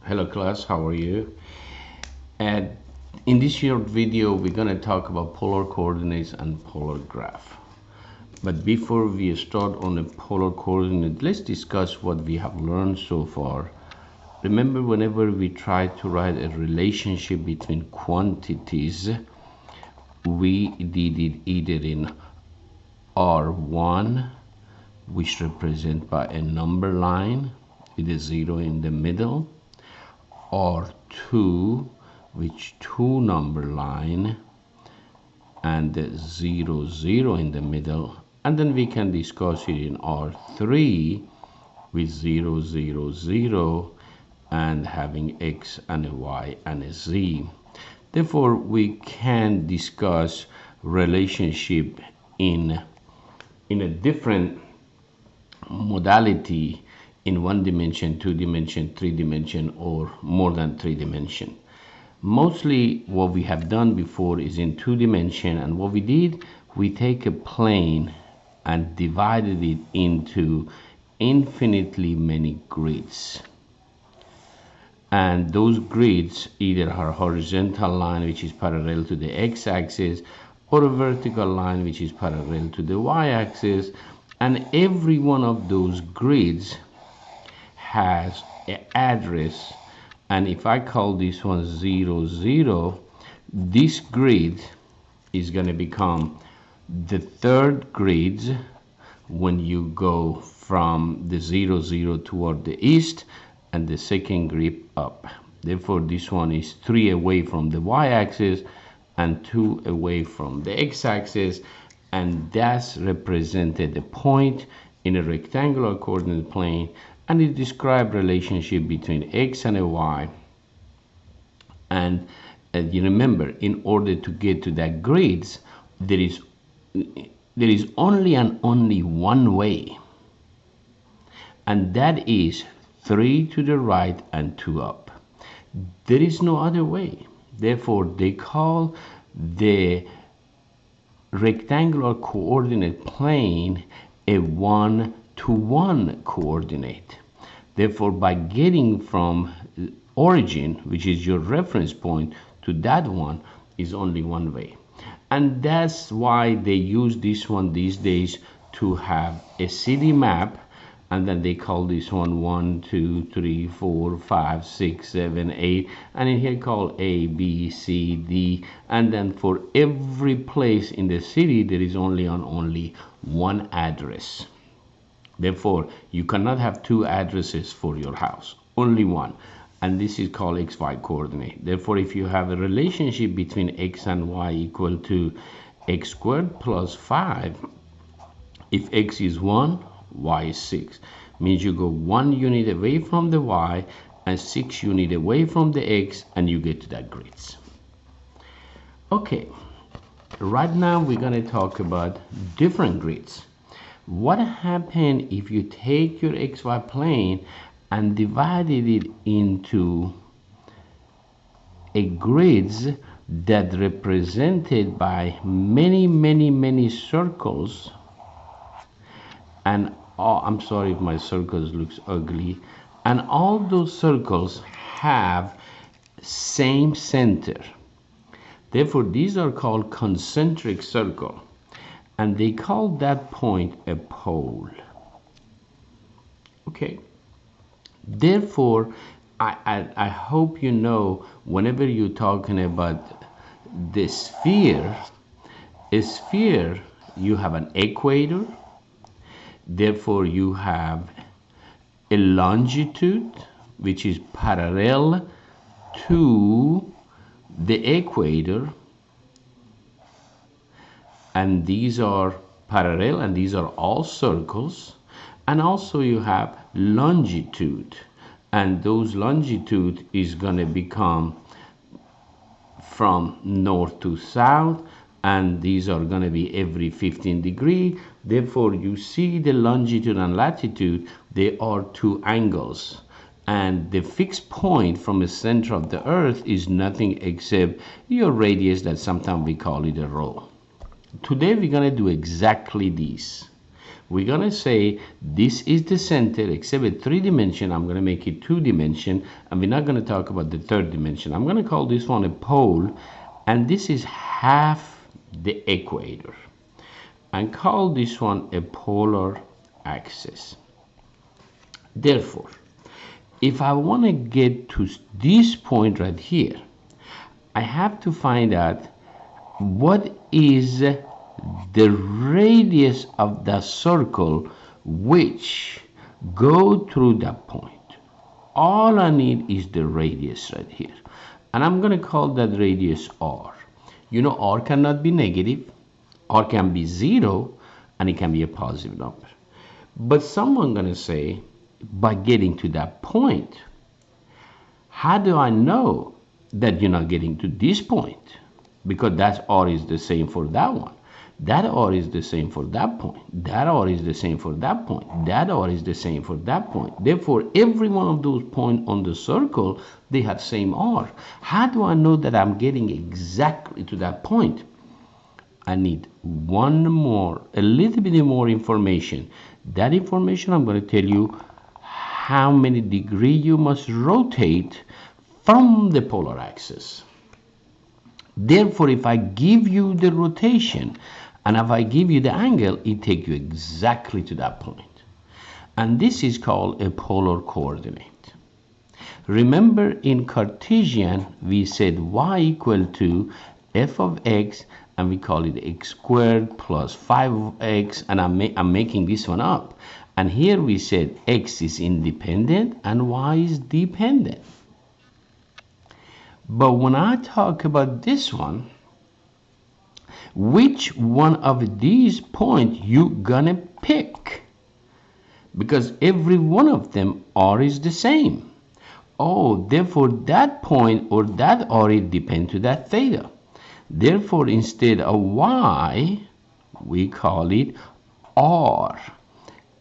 Hello class, how are you? And in this short video we're going to talk about polar coordinates and polar graph. But before we start on the polar coordinate, let's discuss what we have learned so far. Remember, whenever we try to write a relationship between quantities, we did it either in R1, which represented by a number line with a 0 in the middle, R2, which two number line and the 0, 0 in the middle, and then we can discuss it in R3 with 0, 0, 0 and having x and a y and a z. Therefore, we can discuss relationship in a different modality in 1 dimension, 2 dimension, 3 dimension, or more than 3 dimension. Mostly what we have done before is in 2 dimension, and what we did, we take a plane and divided it into infinitely many grids. And those grids either are a horizontal line which is parallel to the x-axis, or a vertical line which is parallel to the y-axis, and every one of those grids has an address. And if I call this one 0, 0, this grid is going to become the third grid when you go from the 0, 0 toward the east, and the second grid up. Therefore, this one is 3 away from the y-axis and 2 away from the x-axis, and that's represented a point in a rectangular coordinate plane, and it describes relationship between x and a y. And you remember, in order to get to that grids, there is only and only one way, and that is 3 to the right and 2 up. There is no other way. Therefore, they call the rectangular coordinate plane a 1-to-1 coordinate. Therefore, by getting from origin, which is your reference point, to that one is only one way. And that's why they use this one these days to have a city map, and then they call this one 1, 2, 3, 4, 5, 6, 7, 8, and in here call A, B, C, D, and then for every place in the city there is only one address. Therefore, you cannot have two addresses for your house, only one, and this is called xy coordinate. Therefore, if you have a relationship between x and y equal to x squared plus 5, if x is 1, y is 6, means you go 1 unit away from the y and 6 units away from the x, and you get to that grids. Okay, right now we're going to talk about different grids. What happens if you take your xy plane and divided it into a grids that represented by many circles? And I'm sorry if my circles looks ugly, and all those circles have same center. Therefore, these are called concentric circle, and they call that point a pole. Okay, therefore I hope you know, whenever you're talking about the sphere, you have an equator. Therefore, you have a longitude which is parallel to the equator, and these are parallel, and these are all circles. And also you have longitude, and those longitude is going to become from north to south, and these are going to be every 15 degrees. Therefore, you see the longitude and latitude, they are two angles, and the fixed point from the center of the earth is nothing except your radius, that sometimes we call it a rho. Today we're going to do exactly this, we're gonna say this is the center, except with 3 dimension. I'm gonna make it 2 dimension, and we're not gonna talk about the 3rd dimension. I'm gonna call this one a pole, and this is half the equator, and call this one a polar axis. Therefore, if I want to get to this point right here, I have to find out what is the radius of the circle which go through that point. All I need is the radius right here, and I'm going to call that radius r. You know, r cannot be negative, r can be 0, and it can be a positive number. But someone going to say, by getting to that point, how do I know that you're not getting to this point? Because that r is the same for that one. That r is the same for that point. That r is the same for that point. That r is the same for that point. Therefore, every one of those points on the circle, they have same r. How do I know that I'm getting exactly to that point? I need a little bit more information. That information, I'm going to tell you how many degrees you must rotate from the polar axis. Therefore, if I give you the rotation and if I give you the angle, it takes you exactly to that point. And this is called a polar coordinate. Remember, in Cartesian, we said y equal to f of x, and we call it x squared plus 5x, and I'm making this one up. And here we said x is independent and y is dependent. But when I talk about this one, which one of these points you gonna pick? Because every one of them r is the same. Oh, therefore that point or that r it depends to that theta. Therefore, instead of y, we call it r.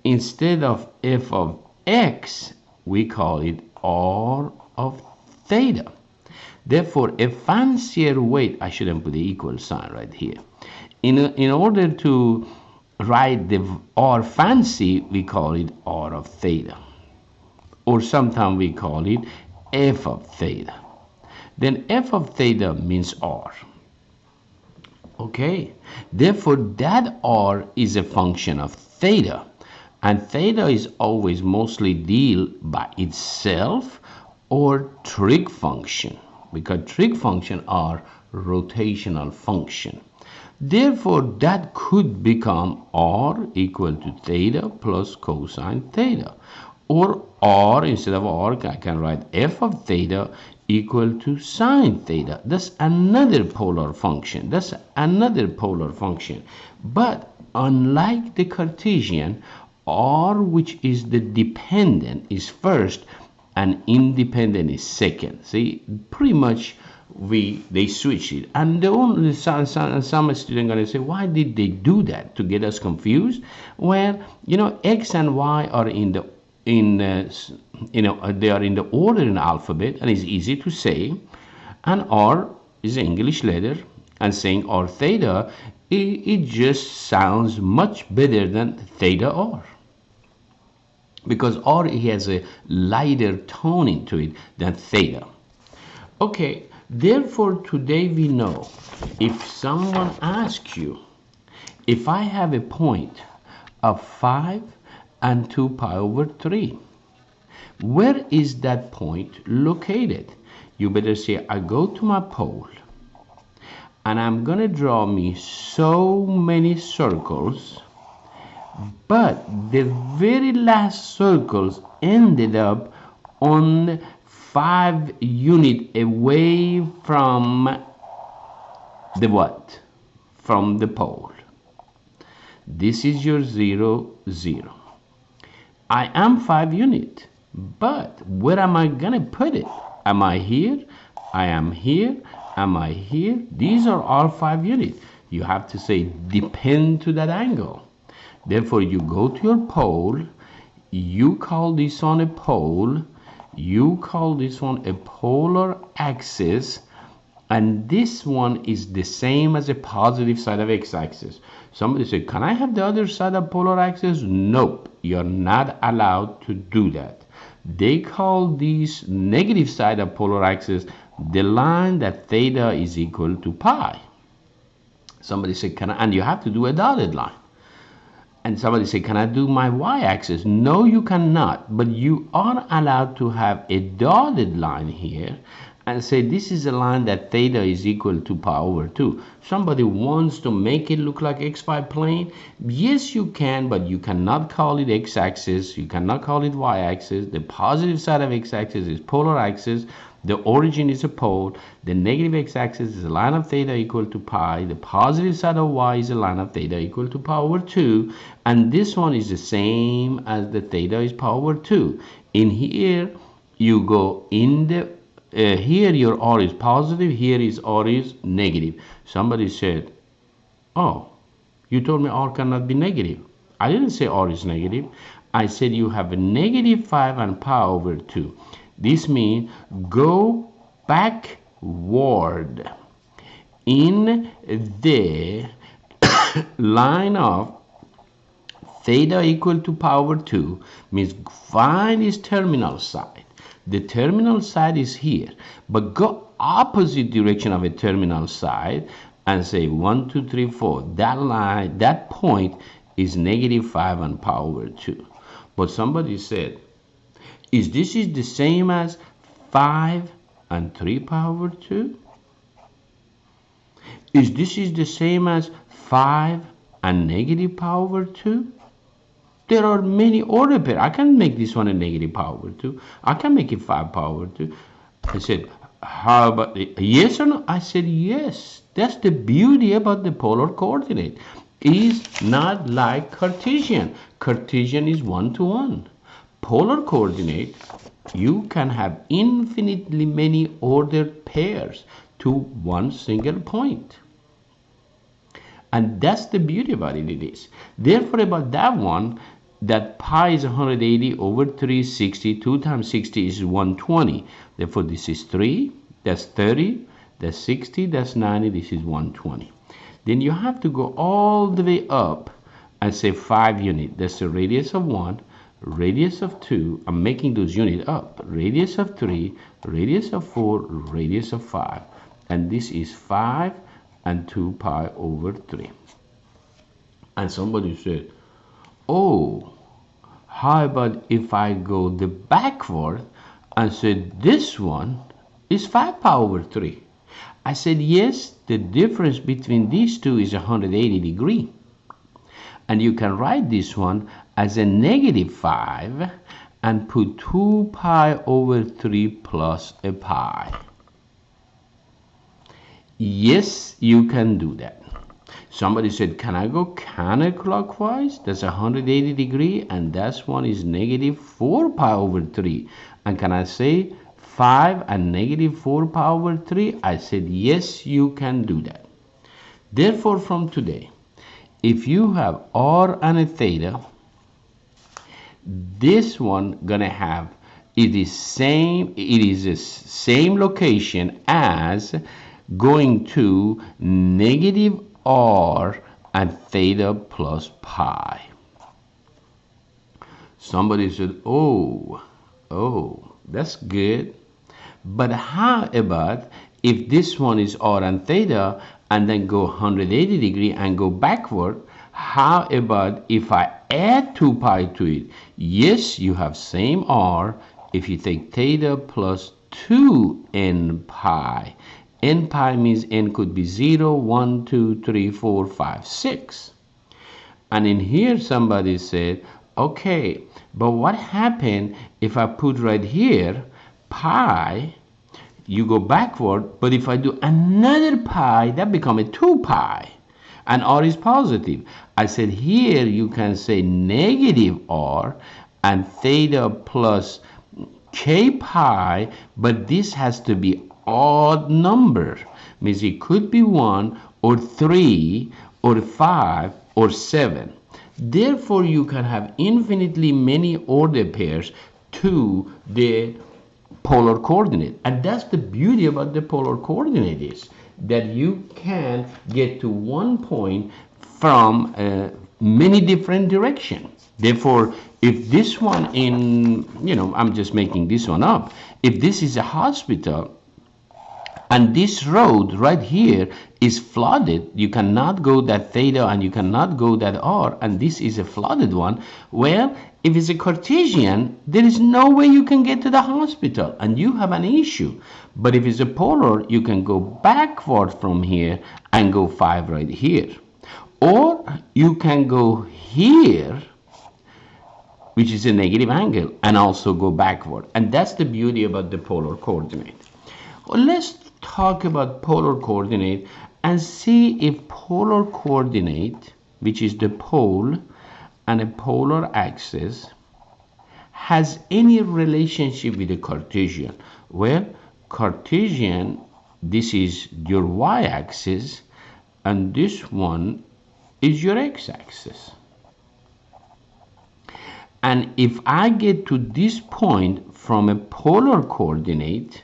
Instead of f of x, we call it r of theta. Therefore, a fancier way, I shouldn't put the equal sign right here. In order to write the r fancy, we call it r of theta. Or sometimes we call it f of theta. Then f of theta means r. Okay, therefore that r is a function of theta. And theta is always mostly deal by itself or trig function, because trig function are rotational function. Therefore, that could become r equal to theta plus cosine theta. Or r, instead of r, I can write f of theta equal to sine theta. That's another polar function. That's another polar function. But unlike the Cartesian, r, which is the dependent, is first and independent is second. See, pretty much they switch it. And the only some students gonna say, why did they do that to get us confused? Well, you know, x and y are they are in the order in the alphabet, and it's easy to say. And r is an English letter, and saying r theta, it just sounds much better than theta r, because r has a lighter tone into it than theta. Okay, therefore today we know, if someone asks you, if I have a point of 5 and 2 pi over 3, where is that point located? You better say, I go to my pole and I'm gonna draw me so many circles, but the very last circles ended up on 5 units away from the what? From the pole. This is your 0, 0. I am 5 units, but where am I gonna put it? Am I here? I am here. Am I here? These are all 5 units. You have to say depend to that angle. Therefore, you go to your pole, you call this one a pole, you call this one a polar axis, and this one is the same as the positive side of x-axis. Somebody said, can I have the other side of polar axis? Nope, you're not allowed to do that. They call this negative side of polar axis the line that theta is equal to pi. Somebody said, can I? And you have to do a dotted line. And somebody said, can I do my y-axis? No, you cannot, but you are allowed to have a dotted line here and say this is a line that theta is equal to pi over 2. Somebody wants to make it look like xy plane. Yes, you can, but you cannot call it x-axis. You cannot call it y-axis. The positive side of x-axis is polar axis. The origin is a pole. The negative x-axis is a line of theta equal to pi. The positive side of y is a line of theta equal to pi over 2. And this one is the same as the theta is pi over 2. In here, you go in the here your r is positive, here is r is negative. Somebody said, oh, you told me r cannot be negative. I didn't say r is negative. I said you have a negative 5 and pi over 2. This means go backward in the line of theta equal to pi over 2, means find its terminal side. The terminal side is here, but go opposite direction of a terminal side and say 1, 2, 3, 4. That line, that point is negative 5 and pi over 2. But somebody said, is this the same as 5 and 3 pi over 2? Is this the same as 5 and negative pi over 2? There are many order pairs. I can make this one a negative pi over 2. I can make it 5 pi over 2. I said, how about yes or no? I said, yes. That's the beauty about the polar coordinate. It's not like Cartesian. Cartesian is one-to-one. Polar coordinate, you can have infinitely many ordered pairs to one single point. And that's the beauty about it is. Therefore, about that one, that pi is 180 over 360. 2 times 60 is 120. Therefore, this is 3. That's 30. That's 60. That's 90. This is 120. Then you have to go all the way up and say 5 units. That's the radius of 1, radius of 2. I'm making those units up. Radius of 3, radius of 4, radius of 5. And this is 5 and 2 pi over 3. And somebody said, oh, how about if I go the backward and said this one is 5 pi over 3? I said, yes, the difference between these two is 180 degrees. And you can write this one as a negative 5 and put 2 pi over 3 plus a pi. Yes, you can do that. Somebody said, can I go counterclockwise? That's 180 degrees, and that one is negative 4 pi over 3. And can I say 5 and negative 4 pi over 3? I said, yes, you can do that. Therefore, from today, if you have r and a theta, this one gonna have it is the same location as going to negative r and theta plus pi. Somebody said, oh, that's good. But how about if this one is r and theta and then go 180 degrees and go backward? How about if I add 2 pi to it? Yes, you have same r if you take theta plus 2n pi. N pi means n could be 0, 1, 2, 3, 4, 5, 6. And in here somebody said, okay, but what happened if I put right here pi, you go backward, but if I do another pi, that become a 2 pi, and r is positive. I said here you can say negative r and theta plus k pi, but this has to be odd number, means it could be 1 or 3 or 5 or 7. Therefore, you can have infinitely many order pairs to the polar coordinate. And that's the beauty about the polar coordinate is that you can get to one point, from many different directions. Therefore, if this one I'm just making this one up. If this is a hospital, and this road right here is flooded, you cannot go that theta and you cannot go that r, and this is a flooded one. Well, if it's a Cartesian, there is no way you can get to the hospital and you have an issue. But if it's a polar, you can go backward from here and go 5 right here. Or you can go here, which is a negative angle, and also go backward. And that's the beauty about the polar coordinate. Well, let's talk about polar coordinate and see if polar coordinate, which is the pole and a polar axis, has any relationship with the Cartesian. Well, Cartesian, this is your y-axis, and this one is your x-axis. And if I get to this point from a polar coordinate,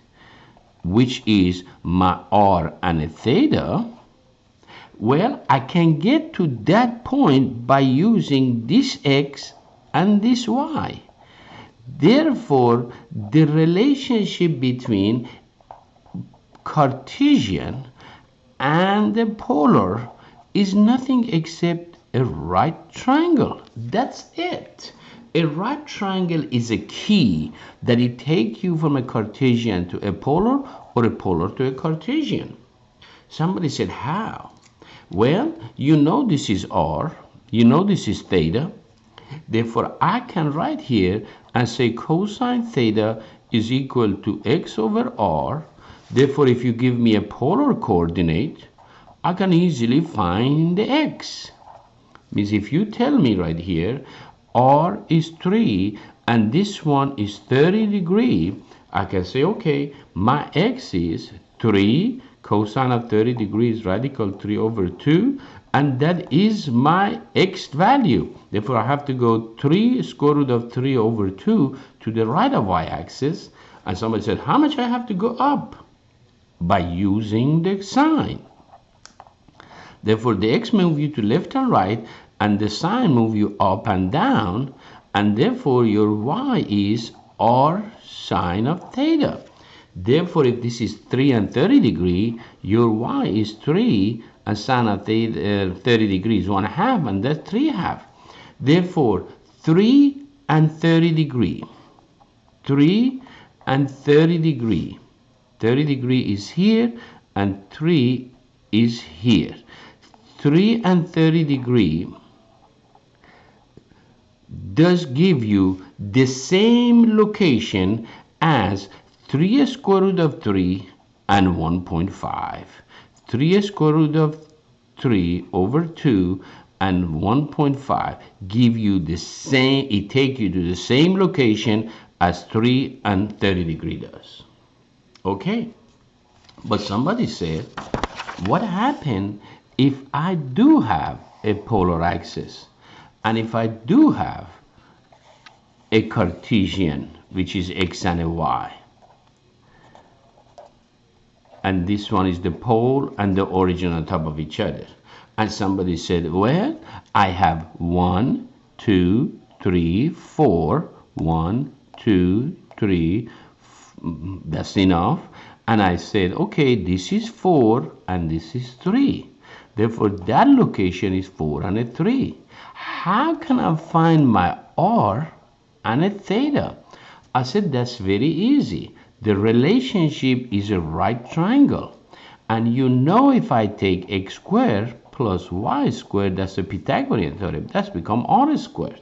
which is my r and a theta, well, I can get to that point by using this x and this y. Therefore, the relationship between Cartesian and the polar is nothing except a right triangle. That's it. A right triangle is a key that it takes you from a Cartesian to a polar or a polar to a Cartesian. Somebody said, how? Well, you know this is r, you know this is theta. Therefore, I can write here and say cosine theta is equal to x over r. Therefore, if you give me a polar coordinate, I can easily find the x. Means if you tell me right here, r is 3 and this one is 30 degrees, I can say, okay, my x is 3 cosine of 30 degrees radical 3 over 2, and that is my x value. Therefore, I have to go 3 square root of 3 over 2 to the right of y-axis. And somebody said, how much I have to go up? By using the sign. Therefore, the x move you to left and right, and the sign move you up and down, and therefore your y is r sine of theta. Therefore, if this is 3 and 30 degrees, your y is 3 and sine of theta, 30 degrees 1/2, and that's 3/2. Therefore, 3 and 30 degrees, 3 and 30 degrees, 30 degrees is here and 3 is here. 3 and 30 degrees does give you the same location as 3 square root of 3 and 1.5. 3 square root of 3 over 2 and 1.5 give you the same, it takes you to the same location as 3 and 30 degrees does. Okay, but somebody said, what happened if I do have a polar axis? And if I do have a Cartesian, which is x and a y, and this one is the pole and the origin on top of each other. And somebody said, well, I have 1, 2, 3, 4, 1, 2, 3, that's enough. And I said, okay, this is 4 and this is 3. Therefore, that location is 4 and a 3. How can I find my r and a theta? I said, that's very easy. The relationship is a right triangle. And you know, if I take x squared plus y squared, that's a Pythagorean theorem, that's become r squared.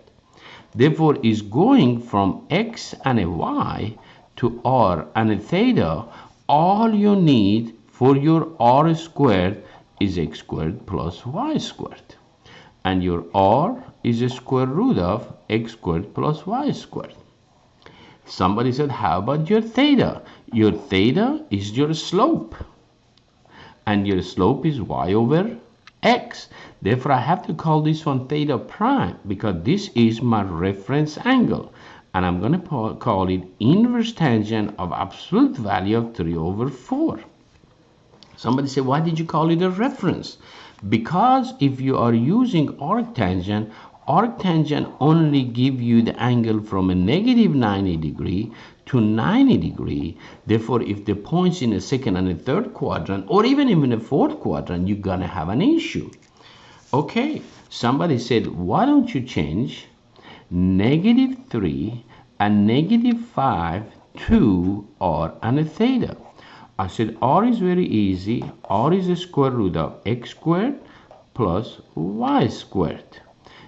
Therefore, is going from x and a y to r and a theta, all you need for your r squared is x squared plus y squared. And your r is a square root of x squared plus y squared. Somebody said, how about your theta? Your theta is your slope. And your slope is y over x. Therefore, I have to call this one theta prime because this is my reference angle. And I'm going to call it inverse tangent of absolute value of 3 over 4. Somebody said, why did you call it a reference? Because if you are using arctangent only give you the angle from a negative 90 degree to 90 degree. Therefore, if the points in the second and the third quadrant, or even in the fourth quadrant, you're gonna have an issue. Okay, somebody said, why don't you change -3 and -5 to r and a theta? I said r is very easy. R is the square root of x squared plus y squared.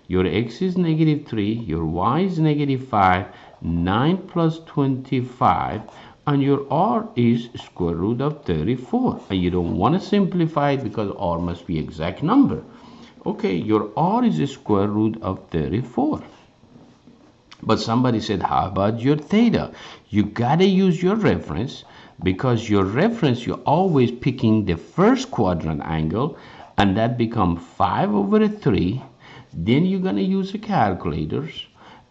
Your x is -3, your y is -5, 9 plus 25, and your r is square root of 34. And you don't want to simplify it because r must be exact number. Okay, your r is the square root of 34. But somebody said, how about your theta? You gotta use your reference, because your reference, you're always picking the first quadrant angle, and that becomes 5/3. Then you're gonna use a calculator,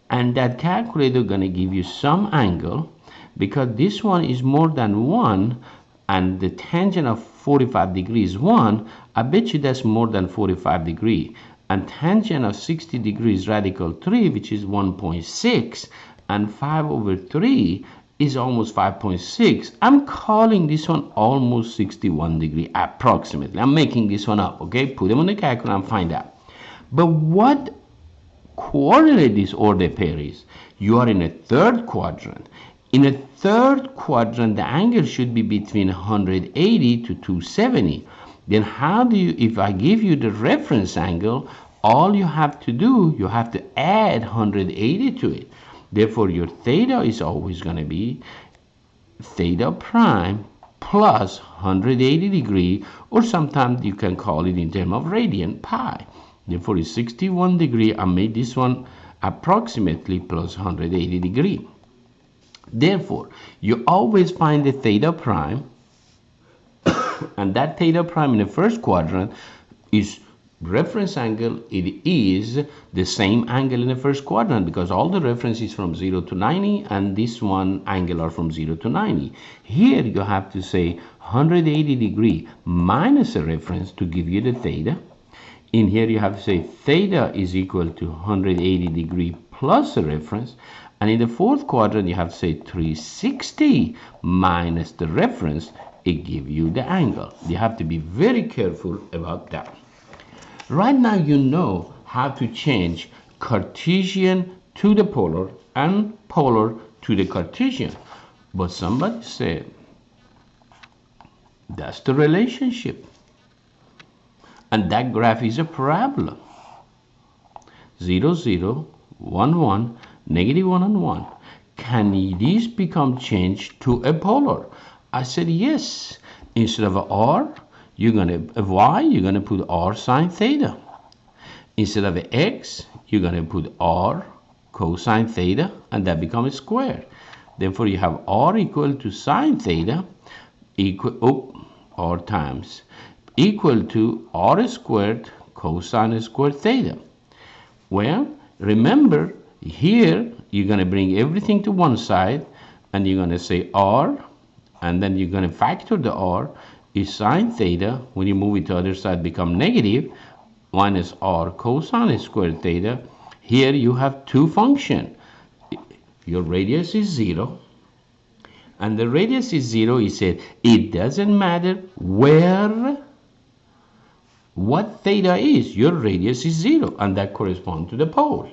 and that calculator gonna give you some angle, because this one is more than 1, and the tangent of 45 degrees is 1. I bet you that's more than 45 degrees. And tangent of 60 degrees radical 3, which is 1.6, and 5/3 is almost 5.6. I'm calling this one almost 61 degree approximately. I'm making this one up, okay? Put them on the calculator and find out. But what coordinate this order pair is? You are in a third quadrant. In a third quadrant, the angle should be between 180 to 270. Then how do you, if I give you the reference angle, all you have to do, you have to add 180 to it. Therefore, your theta is always going to be theta prime plus 180 degree, or sometimes you can call it in terms of radian, pi. Therefore, it's 61 degree. I made this one approximately plus 180 degree. Therefore, you always find the theta prime, and that theta prime in the first quadrant is reference angle. It is the same angle in the first quadrant, because all the references from 0 to 90, and this one angle are from 0 to 90. Here you have to say 180 degree minus a reference to give you the theta. In here you have to say theta is equal to 180 degree plus a reference. And in the fourth quadrant you have to say 360 minus the reference. It gives you the angle. You have to be very careful about that. Right now you know how to change Cartesian to the polar and polar to the Cartesian. But somebody said, that's the relationship. And that graph is a parabola. 0, 0, 1, 1, -1 and 1. Can these become changed to a polar? I said yes. Instead of r, you're gonna y, you're gonna put r sine theta. Instead of x, you're gonna put r cosine theta, and that becomes a square. Therefore, you have r equal to sine theta equal r times equal to r squared cosine squared theta. Well, remember here you're gonna bring everything to one side, and you're gonna say r, and then you're gonna factor the r is sine theta. When you move it to the other side, become negative, minus r cosine squared theta. Here you have two functions. Your radius is 0, and the radius is 0. He said it doesn't matter what theta is, your radius is 0, and that corresponds to the pole.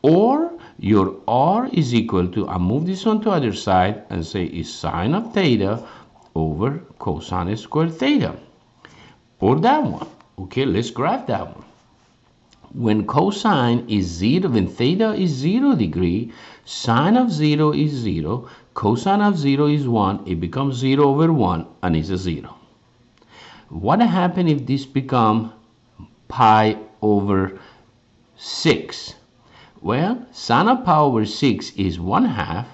Or your r is equal to, I move this one to the other side and say is sine of theta over cosine squared theta. Or that one. Okay, let's graph that one. When cosine is 0, when theta is 0 degree, sine of 0 is 0, cosine of 0 is 1, it becomes 0 over 1, and it's a 0. What happens if this become pi over 6? Well, sine of pi over 6 is 1/2.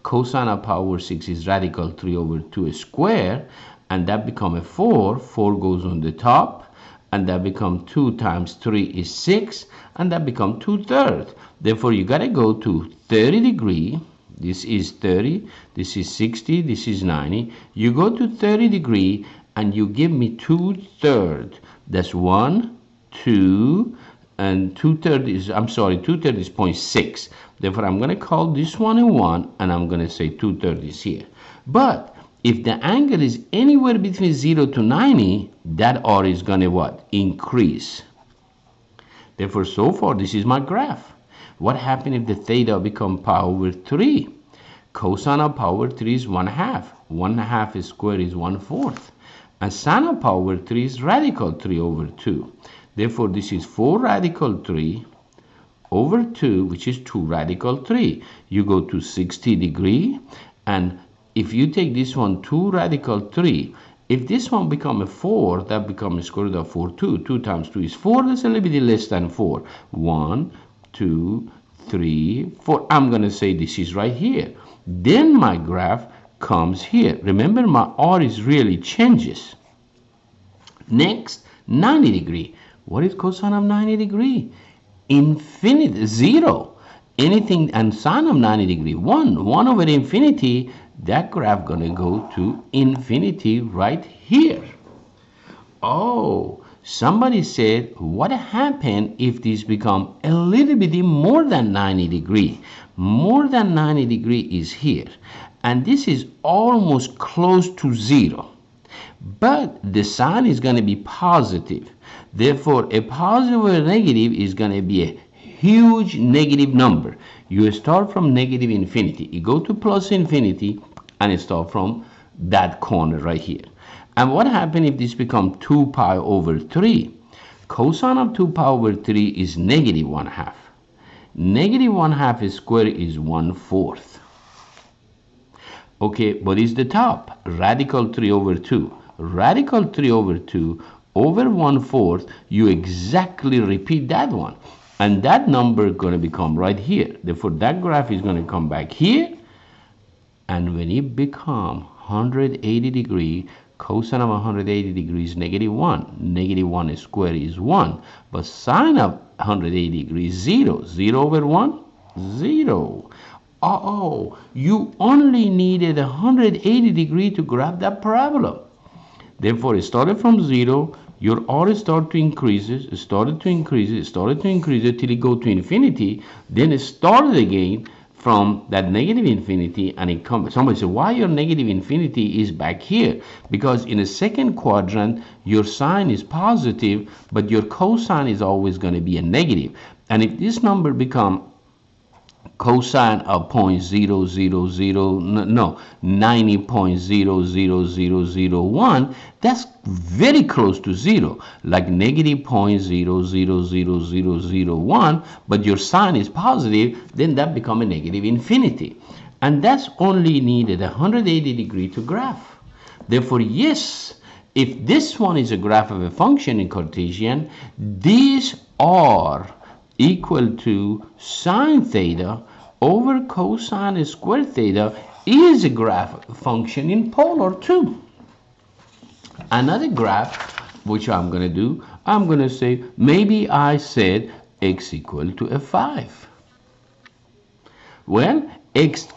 Cosine of pi over 6 is radical 3 over 2 square, and that become a 4. 4 goes on the top, and that become 2 times 3 is 6, and that become 2/3. Therefore, you gotta go to 30 degree. This is 30, this is 60, this is 90. You go to 30 degree, and you give me 2/3. That's 1 2, and 2/3 is, I'm sorry, 2/3 is 0.6. Therefore, I'm going to call this one a 1, and I'm going to say 2/3 is here. But if the angle is anywhere between 0 to 90, that R is going to what? Increase. Therefore, so far, this is my graph. What happens if the theta become pi over 3? Cosine of pi over 3 is 1/2. 1/2 square is 1/4. And sine of pi over 3 is radical 3 over 2. Therefore, this is 4 radical 3 over 2, which is 2 radical 3. You go to 60 degree, and if you take this one 2 radical 3, if this one become a 4, that becomes square root of 4, 2. 2 times 2 is 4. That's a little bit less than 4. 1, 2, 3, 4. I'm going to say this is right here. Then my graph comes here. Remember, my R is really changes. Next, 90 degree. What is cosine of 90 degree? Infinity, 0. Anything, and sine of 90 degree, 1. 1 over infinity. That graph gonna go to infinity right here. Oh, somebody said, what happened if this become a little bit more than 90 degree? More than 90 degree is here, and this is almost close to 0. But the sign is going to be positive. Therefore, a positive or a negative is going to be a huge negative number. You start from negative infinity. You go to plus infinity, and you start from that corner right here. And what happens if this becomes 2 pi over 3? Cosine of 2 pi over 3 is negative 1/2. Negative 1/2 square is 1/4. Okay, what is the top? Radical 3 over 2. Radical 3 over 2 over 1/4, you exactly repeat that one. And that number is going to become right here. Therefore, that graph is going to come back here. And when it become 180 degree, cosine of 180 degrees is -1. -1 square is 1. But sine of 180 degrees is 0. 0 over 1? 0. Oh, you only needed 180 degree to graph that parabola. Therefore, it started from 0. Your R started to increase, it started to increase, it started to increase it till it go to infinity. Then it started again from that negative infinity, and it comes. Somebody said, why your negative infinity is back here? Because in a second quadrant, your sine is positive, but your cosine is always going to be a negative. And if this number become cosine of 90.00001, that's very close to 0, like negative 0.000001, but your sine is positive, then that becomes a negative infinity. And that's only needed 180 degree to graph. Therefore, yes, if this one is a graph of a function in Cartesian, these are equal to sine theta over cosine square theta is a graph function in polar too. Another graph, which I'm going to do, I'm going to say, maybe I said x equal to a 5. Well,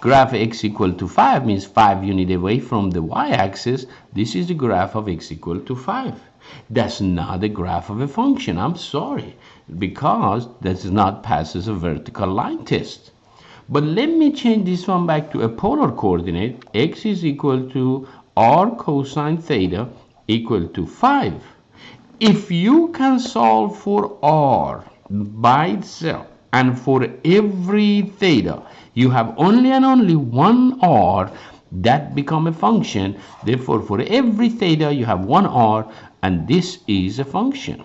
graph x equal to 5 means 5 units away from the y-axis. This is the graph of x equal to 5. That's not a graph of a function. I'm sorry, because that does not pass as a vertical line test. But let me change this one back to a polar coordinate. X is equal to r cosine theta equal to 5. If you can solve for r by itself and for every theta, you have only and only one r, that become a function. Therefore, for every theta, you have one r, and this is a function.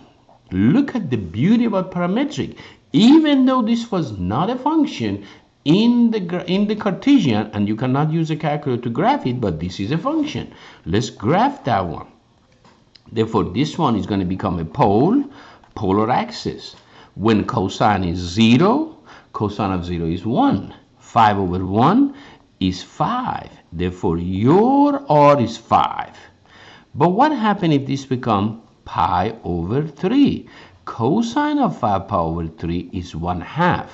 Look at the beauty about parametric. Even though this was not a function in the Cartesian, and you cannot use a calculator to graph it, but this is a function. Let's graph that one. Therefore, this one is going to become a polar axis. When cosine is 0, cosine of 0 is 1. 5 over 1 is 5. Therefore, your r is 5. But what happens if this becomes pi over 3? Cosine of 5 pi over 3 is 1/2.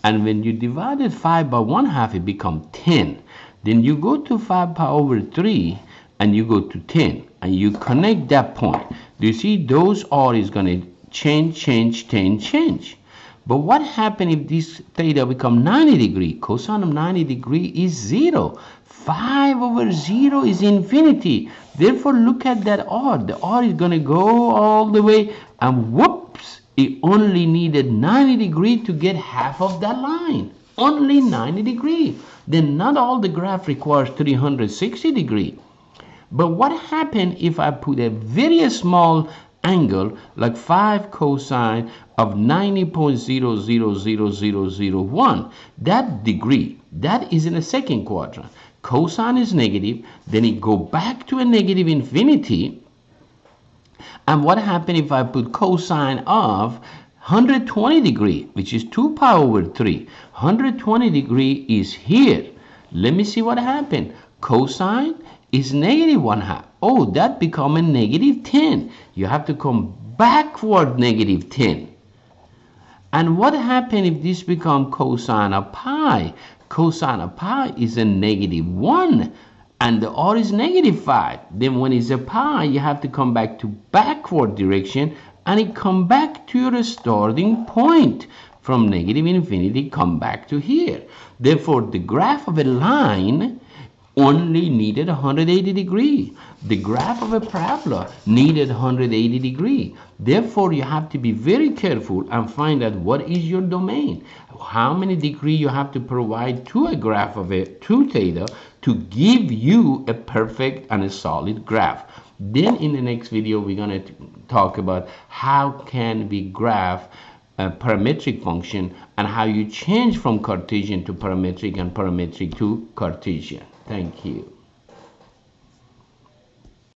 And when you divided 5 by 1/2, it becomes 10. Then you go to 5 pi over 3, and you go to 10, and you connect that point. Do you see those r is going to change. But what happens if this theta become 90 degree? Cosine of 90 degree is 0. 5 over 0 is infinity. Therefore, look at that r. The r is going to go all the way, and whoops, it only needed 90 degree to get half of that line. Only 90 degree. Then not all the graph requires 360 degree. But what happened if I put a very small angle like 5 cosine of 90.000001? That degree, that is in a second quadrant. Cosine is negative, then it go back to a negative infinity. And what happened if I put cosine of 120 degree, which is 2 pi over 3? 120 degree is here. Let me see what happened. Cosine is negative 1/2. Oh, that become a negative 10. You have to come backward negative 10. And what happened if this become cosine of pi? Cosine of pi is a negative 1, and the r is negative 5. Then when it's a pi, you have to come back to backward direction, and it come back to your starting point. From negative infinity, come back to here. Therefore, the graph of a line only needed 180 degree. The graph of a parabola needed 180 degree. Therefore, you have to be very careful and find out what is your domain. How many degree you have to provide to a graph of a 2 theta to give you a perfect and a solid graph. Then in the next video, we're going to talk about how can we graph a parametric function and how you change from Cartesian to parametric and parametric to Cartesian. Thank you.